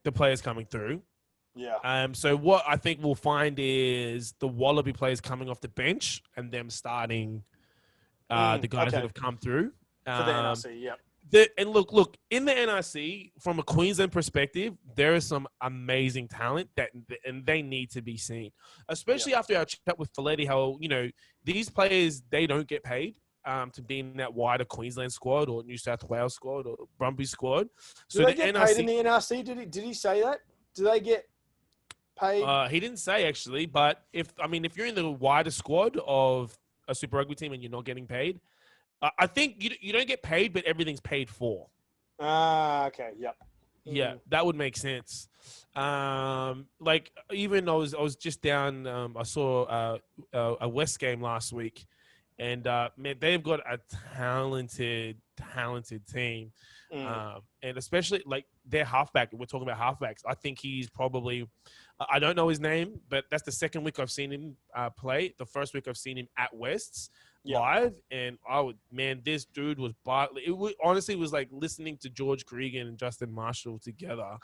the players coming through. Yeah. So what I think we'll find is the Wallaby players coming off the bench and them starting the guys that have come through. For the NRC, yeah. And look, in the NRC, from a Queensland perspective, there is some amazing talent and they need to be seen. Especially after our chat with Folletti, how, these players, they don't get paid to be in that wider Queensland squad or New South Wales squad or Brumbies squad. So do they get paid in the NRC? Did he say that? Do they get paid? He didn't say, actually, but if you're in the wider squad of a Super Rugby team and you're not getting paid, I think you don't get paid, but everything's paid for. Okay, yep. Yeah, that would make sense. Like, even I was just down. I saw a West game last week, and man, they've got a talented team, and especially like their halfback. We're talking about halfbacks. I think he's probably. I don't know his name, but that's the second week I've seen him play. The first week I've seen him at Wests. Live, and this dude was honestly was like listening to George Cregan and Justin Marshall together.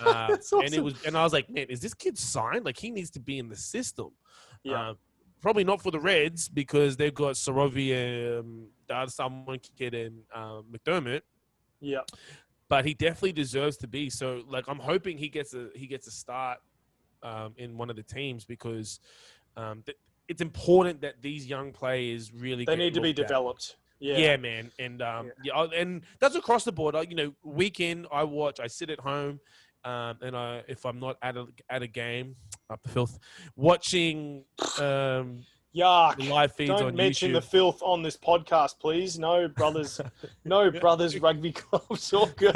That's awesome. And I was like, man, is this kid signed? Like, he needs to be in the system. Yeah. Probably not for the Reds because they've got Sorovi, someone kid and McDermott. Yeah. But he definitely deserves to be. So like, I'm hoping he gets a start in one of the teams because it's important that these young players really they need to be developed. Yeah, man. And and that's across the board. Weekend I sit at home, and if I'm not at a game, up the filth, watching Yuck. live feeds on YouTube. Don't mention the filth on this podcast, please. No brothers, rugby clubs or good.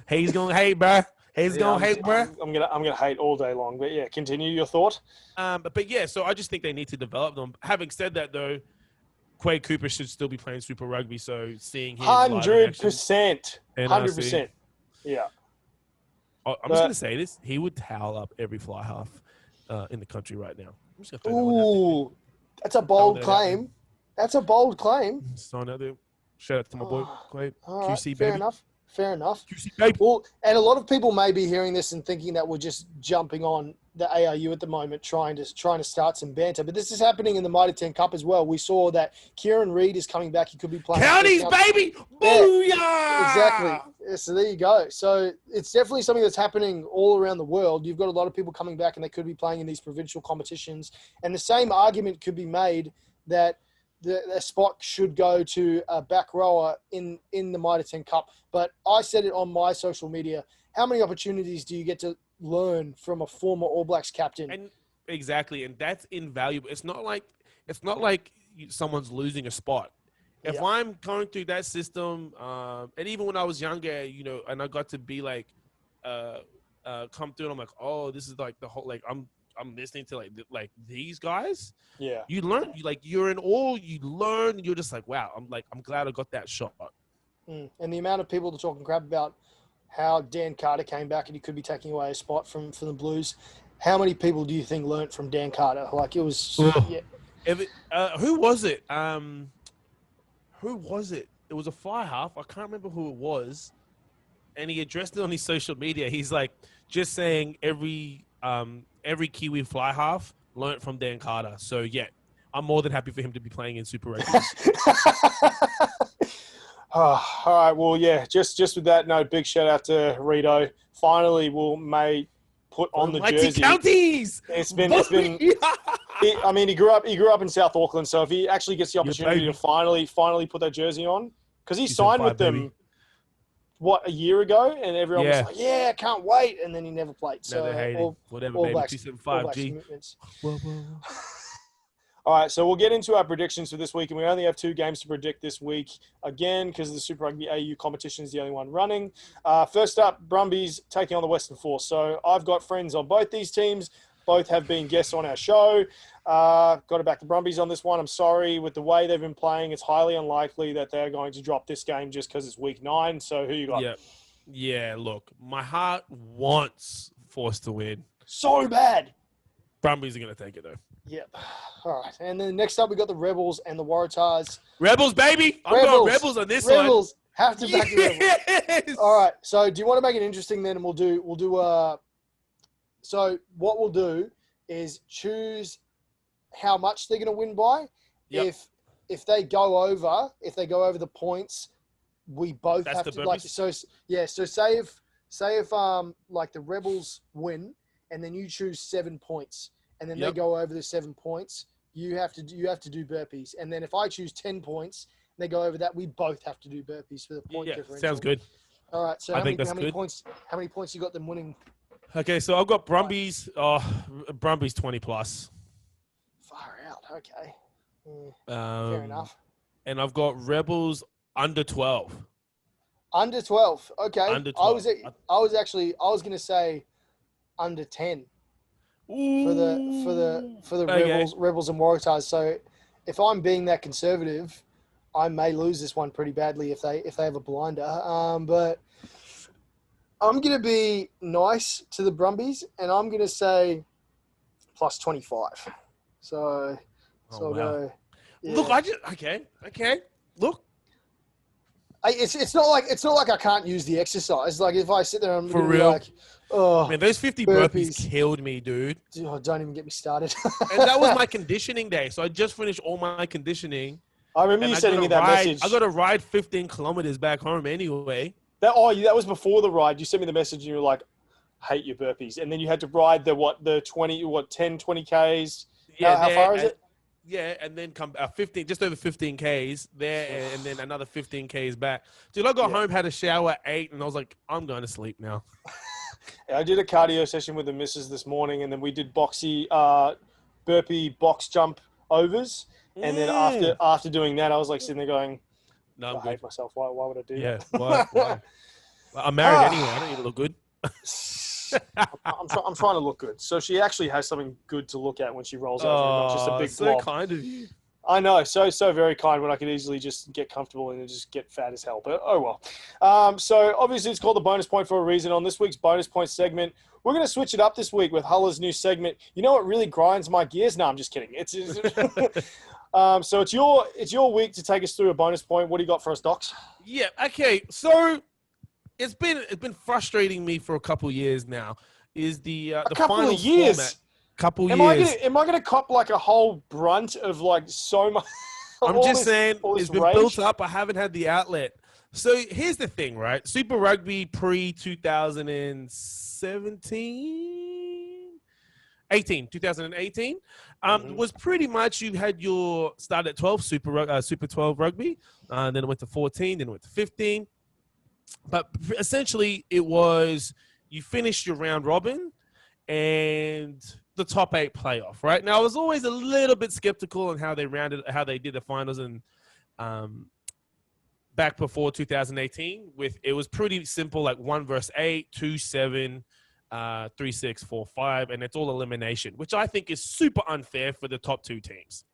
He's gonna hate, bro. He's gonna hate, bro. I'm gonna hate all day long. But yeah, continue your thought. But yeah, so I just think they need to develop them. Having said that, though, Quade Cooper should still be playing Super Rugby. So seeing him 100%, 100%. Yeah. I'm just gonna say this: he would towel up every fly half in the country right now. I'm just gonna Ooh, that's a bold claim. That's a bold claim. Sign out there. Shout out to my boy Quade. Right, QC, fair baby. enough. Fair enough. QC, baby. Well, and a lot of people may be hearing this and thinking that we're just jumping on the ARU at the moment, trying to start some banter. But this is happening in the Mitre 10 Cup as well. We saw that Kieran Reid is coming back. He could be playing. Counties, baby! Booyah! Exactly. So there you go. So it's definitely something that's happening all around the world. You've got a lot of people coming back and they could be playing in these provincial competitions. And the same argument could be made that the spot should go to a back rower in the Mitre 10 Cup. But I said it on my social media. How many opportunities do you get to learn from a former All Blacks captain? And exactly, and that's invaluable. It's not like someone's losing a spot. If I'm going through that system, and even when I was younger, and I got to be like, come through, and I'm like, oh, this is like the whole like I'm listening to like these guys. Yeah. You learn, you're in awe, you learn, and you're just like, wow, I'm glad I got that shot. And the amount of people that are talking crap about how Dan Carter came back and he could be taking away a spot from the Blues. How many people do you think learnt from Dan Carter? Like it was, who was it? Who was it? It was a fly half. I can't remember who it was. And he addressed it on his social media. He's like, just saying every Kiwi fly half learnt from Dan Carter. So yeah, I'm more than happy for him to be playing in Super Rugby. All right. Well, yeah. Just with that note, big shout out to Rito. Finally, may put on the jersey. Counties. It's been. He grew up in South Auckland, so if he actually gets the opportunity to finally put that jersey on, because he signed with them, a year ago, and everyone was like, "Yeah, can't wait," and then he never played. So whatever, All baby. Blacks, 275G. All right, so we'll get into our predictions for this week, and we only have 2 games to predict this week, again, because the Super Rugby AU competition is the only one running. First up, Brumbies taking on the Western Force. So I've got friends on both these teams. both have been guests on our show. Got to back the Brumbies on this one. I'm sorry. With the way they've been playing, it's highly unlikely that they're going to drop this game just because it's week 9. So who you got? Yeah, look, my heart wants Force to win. So bad. Brumbies are going to take it, though. Yep. All right. And then next up, we got the Rebels and the Waratahs. Rebels, baby. I'm going Rebels on this one. Rebels. Have to back the Rebels. All right. So do you want to make it interesting then? And we'll do so what we'll do is choose how much they're going to win by. Yep. If they go over the points, we both have to like, so say if like the Rebels win and then you choose 7 points and then they go over the 7 points, you have to do burpees. And then if I choose 10 points and they go over that, we both have to do burpees for the point differential. Sounds good. All right. So how many points you got them winning? Okay, so I've got Brumbies. Brumbies 20 plus. Far out. Okay. Fair enough. And I've got Rebels under 12. Under 12. Okay. Under 12. I was going to say under 10. Ooh. For the Rebels and Waratahs. So if I'm being that conservative, I may lose this one pretty badly if they have a blinder. But I'm going to be nice to the Brumbies, and I'm going to say plus 25. So wow. go. Yeah. Look, okay. Look, it's not like I can't use the exercise. Like if I sit there, I'm for real. Like, oh, man, those 50 burpees killed me, dude. Oh, don't even get me started. And that was my conditioning day, so I just finished all my conditioning. I remember you sending me that message. I got to ride 15 kilometers back home anyway. That was before the ride. You sent me the message and you were like, hate your burpees. And then you had to ride the 10, 20 Ks. Yeah, how far is it? Yeah, and then come 15, just over 15 Ks there, and then another 15 Ks back. Dude, I got home, had a shower at 8, and I was like, I'm going to sleep now. I did a cardio session with the missus this morning, and then we did burpee box jump overs. And then after doing that, I was like sitting there going, no, I hate myself. Why would I do that? Why? Well, I'm married anyway. I don't need to look good. I'm trying to look good. So she actually has something good to look at when she rolls over, not just a big blob. So kind of you. I know, so very kind when I could easily just get comfortable and just get fat as hell. But oh well. So obviously it's called the bonus point for a reason. On this week's bonus point segment, we're going to switch it up this week with Hala's new segment. You know what really grinds my gears? No, I'm just kidding. So it's your week to take us through a bonus point. What do you got for us, Docs? Yeah. Okay. So it's been frustrating me for a couple of years now. Is the final years? Format. Am I gonna cop like a whole brunt of like so much? I'm just saying it's been rage? built up. I haven't had the outlet. So here's the thing, right? Super Rugby pre 2018 was pretty much you had your start at 12 Super 12 Rugby, then it went to 14, then it went to 15. But essentially, it was you finished your round robin and the top 8 playoff, right? Now, I was always a little bit skeptical on how they did the finals and back before 2018. It was pretty simple, like 1 versus 8, 2, 7, 3, 6, 4, 5, and it's all elimination, which I think is super unfair for the top 2 teams.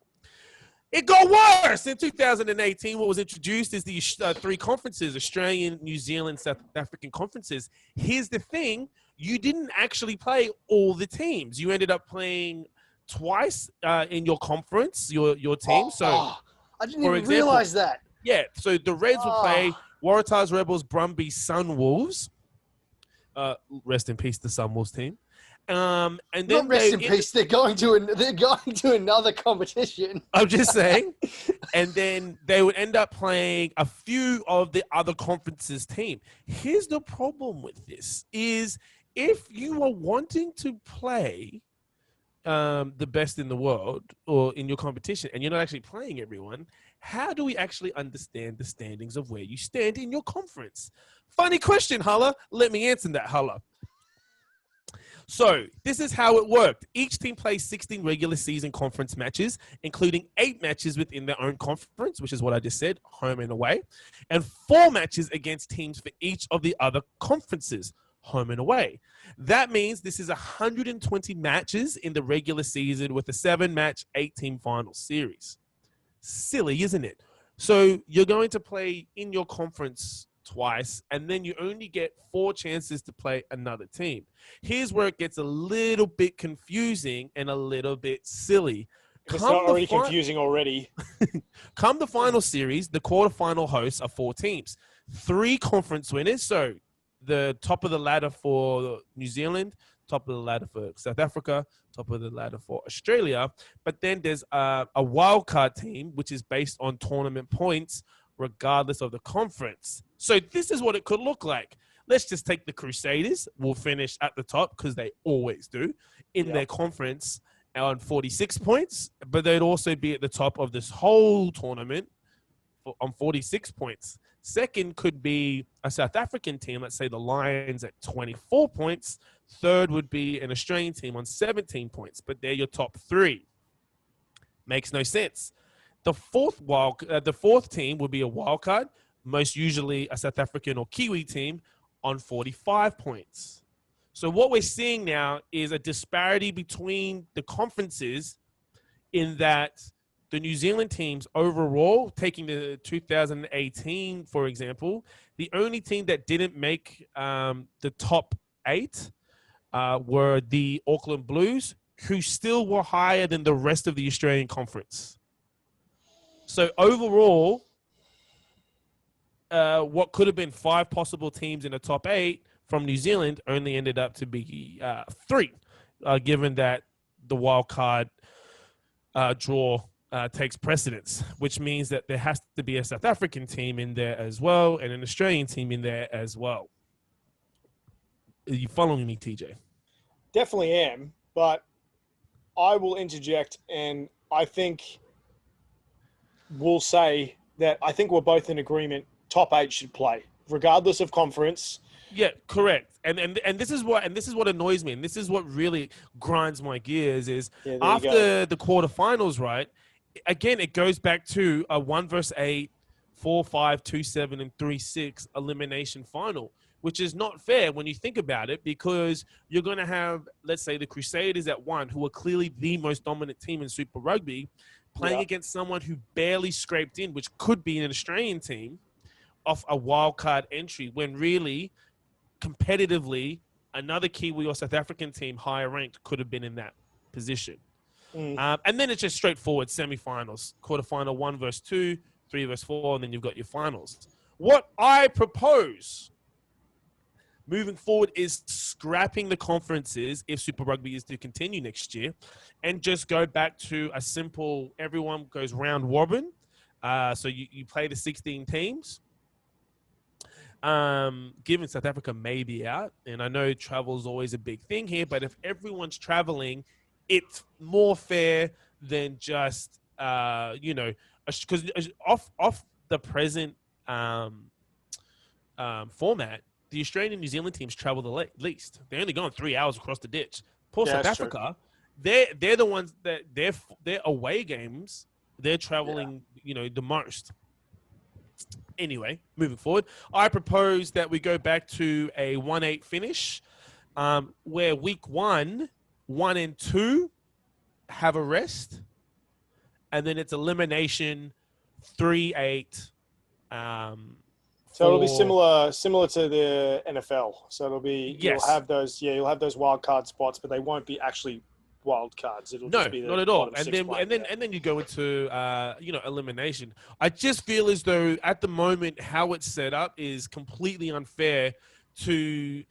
It got worse in 2018. What was introduced is the 3 conferences, Australian, New Zealand, South African conferences. Here's the thing. You didn't actually play all the teams. You ended up playing twice in your conference, your team. I didn't even realize that. Yeah, so the Reds will play Waratahs, Rebels, Brumbies, Sunwolves. Rest in peace, the Sunwolves team. And then not rest in peace. They're going to another competition. I'm just saying. And then they would end up playing a few of the other conferences team. Here's the problem with this is if you are wanting to play the best in the world or in your competition and you're not actually playing everyone, how do we actually understand the standings of where you stand in your conference? Funny question, Hala. Let me answer that, Hala. So this is how it worked. Each team plays 16 regular season conference matches, including 8 matches within their own conference, which is what I just said, home and away, and 4 matches against teams for each of the other conferences, home and away. That means this is 120 matches in the regular season with a 7-match, 8-team final series. Silly, isn't it? So you're going to play in your conference twice, and then you only get 4 chances to play another team. Here's where it gets a little bit confusing and a little bit silly. It's not already confusing already. Come the final series, the quarterfinal hosts are 4 teams. 3 conference winners, so the top of the ladder for New Zealand, top of the ladder for South Africa, top of the ladder for Australia. But then there's a wildcard team, which is based on tournament points, regardless of the conference. So this is what it could look like. Let's just take the Crusaders. We'll finish at the top because they always do in their conference on 46 points, but they'd also be at the top of this whole tournament on 46 points. Second could be a South African team, let's say the Lions at 24 points. Third would be an Australian team on 17 points, but they're your top 3. Makes no sense. The fourth team would be a wild card, most usually a South African or Kiwi team on 45 points. So what we're seeing now is a disparity between the conferences in that the New Zealand teams overall, taking the 2018, for example, the only team that didn't make the top 8 were the Auckland Blues, who still were higher than the rest of the Australian conference. So overall, what could have been 5 possible teams in the top 8 from New Zealand only ended up to be 3, given that the wild card draw takes precedence, which means that there has to be a South African team in there as well and an Australian team in there as well. Are you following me, TJ? Definitely am, but I will interject, and I think we'll say that I think we're both in agreement top 8 should play, regardless of conference. Yeah, correct. And this is what annoys me, and this is what really grinds my gears is after the quarterfinals, right? Again, it goes back to a 1 versus 8, 4-5, 2-7, and 3-6 elimination final, which is not fair when you think about it, because you're going to have, let's say, the Crusaders at 1, who are clearly the most dominant team in Super Rugby, playing against someone who barely scraped in, which could be an Australian team, off a wild card entry, when really, competitively, another Kiwi or South African team higher ranked could have been in that position. And then it's just straightforward semifinals, quarterfinal 1 versus 2, 3 versus 4, and then you've got your finals. What I propose moving forward is scrapping the conferences if Super Rugby is to continue next year, and just go back to a simple, everyone goes round robin. So you play the 16 teams. Given South Africa may be out, and I know travel is always a big thing here, but if everyone's traveling, it's more fair than just, because off the present format, the Australian and New Zealand teams travel the least. They're only going 3 hours across the ditch. Poor South Africa, they're the ones that their away games, they're traveling, the most. Anyway, moving forward, I propose that we go back to a 1-8 finish, where week 1 and 2 have a rest, and then it's elimination 3-8. So it'll be similar to the NFL. So it'll be you'll have those wild card spots, but they won't be actually wild cards. It'll just be not at all. And then you go into elimination. I just feel as though at the moment how it's set up is completely unfair to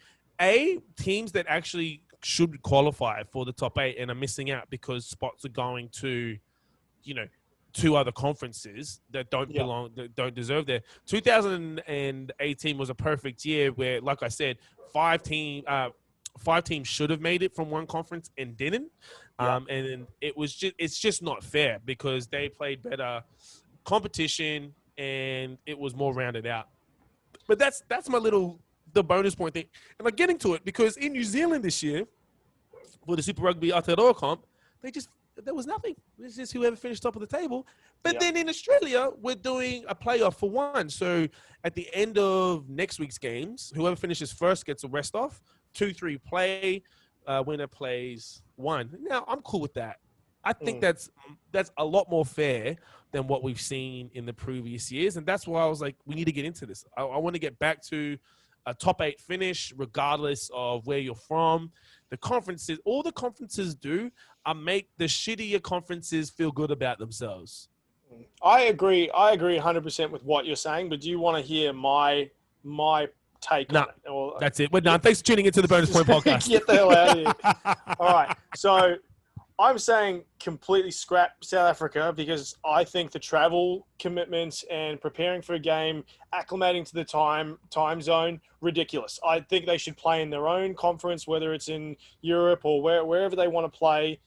teams that actually should qualify for the top 8 and are missing out because spots are going to, 2 other conferences that don't belong, that don't deserve there. 2018 was a perfect year where, like I said, 5 teams should have made it from one conference and didn't. And it's just not fair because they played better competition and it was more rounded out. But that's the bonus point thing. And I'm getting to it because in New Zealand this year, for the Super Rugby Aotearoa comp, they just there was nothing. It's just whoever finished top of the table. But Yeah. then in Australia, we're doing a playoff for one. So at the end of next week's games, whoever finishes first gets a rest off. 2-3 play. Winner plays one. Now, I'm cool with that. I think that's a lot more fair than what we've seen in the previous years. And that's why I was like, we need to get into this. I want to get back to a top 8 finish, regardless of where you're from. The conferences, all the conferences do are make the shittier conferences feel good about themselves. I agree 100% with what you're saying, but do you want to hear my take on it? Or, that's it. We're done. Thanks for tuning into the Bonus Point Podcast. Get the hell out of here. All right. So I'm saying completely scrap South Africa because I think the travel commitments and preparing for a game, acclimating to the time zone, ridiculous. I think they should play in their own conference, whether it's in Europe or wherever they want to play.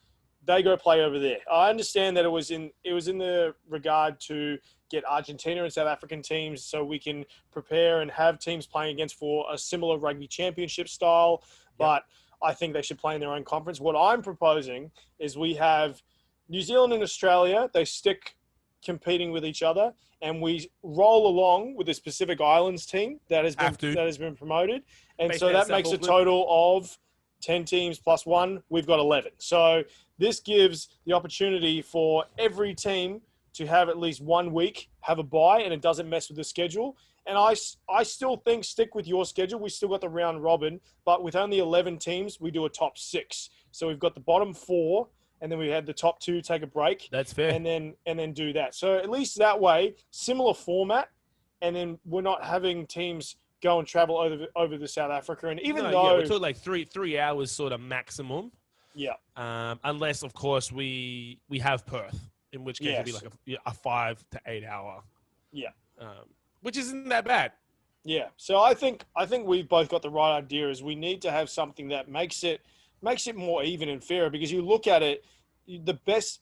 They go play over there. I understand that it was in the regard to get Argentina and South African teams so we can prepare and have teams playing against for a similar rugby championship style, but I think they should play in their own conference. What I'm proposing is we have New Zealand and Australia. They stick competing with each other, and we roll along with the Pacific Islands team that has been promoted, and so that makes a total of 10 teams plus one. We've got 11. So this gives the opportunity for every team to have at least 1 week, have a bye, and it doesn't mess with the schedule. And I still think stick with your schedule. We still got the round robin, but with only 11 teams, we do a top 6. So we've got the bottom 4, and then we had the top 2 take a break. That's fair. And then do that. So at least that way, similar format, and then we're not having teams go and travel over to South Africa. And even though we're talking like three hours sort of maximum. Yeah. Unless of course we have Perth, in which case it'd be like a 5 to 8 hour. Yeah. Which isn't that bad. Yeah. So I think we've both got the right idea. Is we need to have something that makes it more even and fairer, because you look at it, the best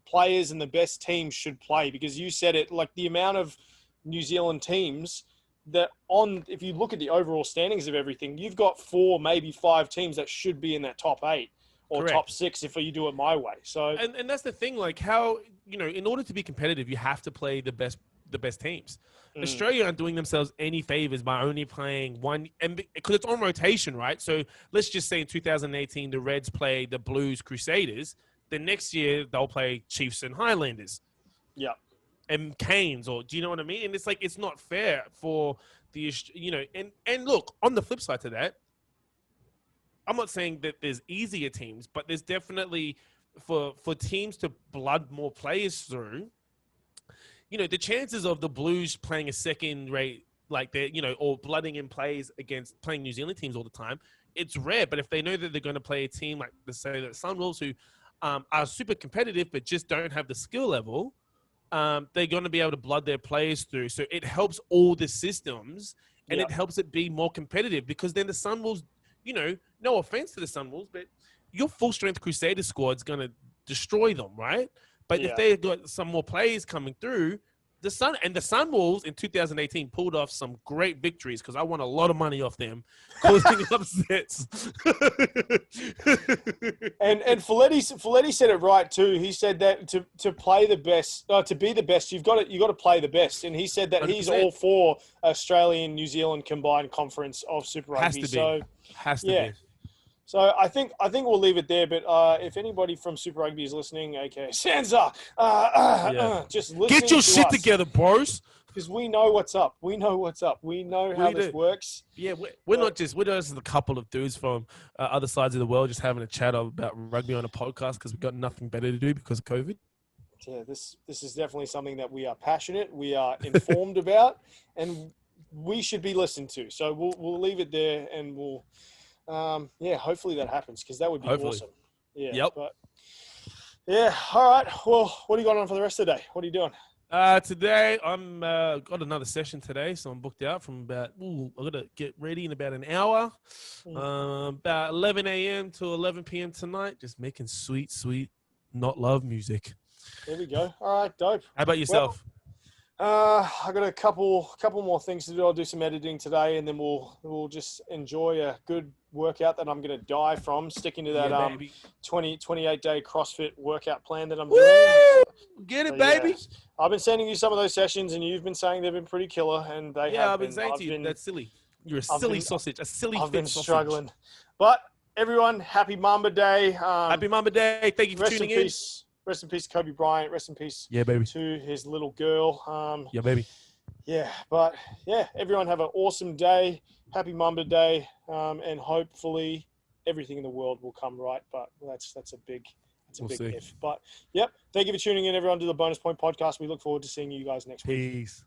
players and the best teams should play, because you said it, like the amount of New Zealand teams that if you look at the overall standings of everything, you've got 4, maybe 5 teams that should be in that top 8 or Correct. top 6 if you do it my way. So and that's the thing, like how, in order to be competitive, you have to play the best teams. Australia aren't doing themselves any favors by only playing one, and because it's on rotation, right? So let's just say in 2018 the Reds played the Blues Crusaders. The next year they'll play Chiefs and Highlanders. Yeah. And Canes, or do you know what I mean? And it's like, it's not fair for the, and look, on the flip side to that, I'm not saying that there's easier teams, but there's definitely for teams to blood more players through, the chances of the Blues playing a second rate, like they're, or blooding in plays against playing New Zealand teams all the time, it's rare. But if they know that they're going to play a team like, let's say, the Sunwolves, who are super competitive but just don't have the skill level, they're going to be able to blood their players through. So it helps all the systems, and it helps it be more competitive, because then the Sunwolves, no offense to the Sunwolves, but your full-strength Crusader squad's going to destroy them, right? But if they've got some more players coming through, the Sunwolves in 2018 pulled off some great victories, because I won a lot of money off them, causing upsets. and Folletti said it right too. He said that to play the best, to be the best, you got to play the best. And he said that 100%. He's all for Australian New Zealand combined conference of Super Rugby. Has to be. So I think we'll leave it there. But if anybody from Super Rugby is listening, aka Sansa, just listen. Get your shit together, bros. Because we know what's up. We know what's up. We know how this works. Yeah, we're not just a couple of dudes from other sides of the world just having a chat about rugby on a podcast because we've got nothing better to do because of COVID. Yeah, this is definitely something that we are passionate, we are informed about, and we should be listened to. So we'll leave it there, and we'll. Hopefully that happens, because that would be awesome. Yeah. Yep. But all right. Well, what do you got on for the rest of the day? What are you doing? Today I'm got another session today, so I'm booked out from about. I got to get ready in about an hour. About 11 a.m. to 11 p.m. tonight. Just making sweet, not love music. There we go. All right, dope. How about yourself? I got a couple more things to do. I'll do some editing today, and then we'll just enjoy a good workout that I'm going to die from, sticking to that 28-day CrossFit workout plan that I'm Woo! doing. Get it, So, baby. yeah, I've been sending you some of those sessions, and you've been saying they've been pretty killer, and they have I've been been. saying to you, that's silly. You're a silly sausage, a silly I've fit been sausage. struggling. But everyone, happy MAMBA Day. Happy Mamba Day. Thank you for tuning in. Rest in peace, Kobe Bryant. Rest in peace baby. to his little girl. Baby. Yeah, but yeah, everyone have an awesome day. Happy MAMBA Day. And hopefully everything in the world will come right. But that's a big big if. But yep, thank you for tuning in, everyone, to the Bonus Point podcast. We look forward to seeing you guys next week. Peace.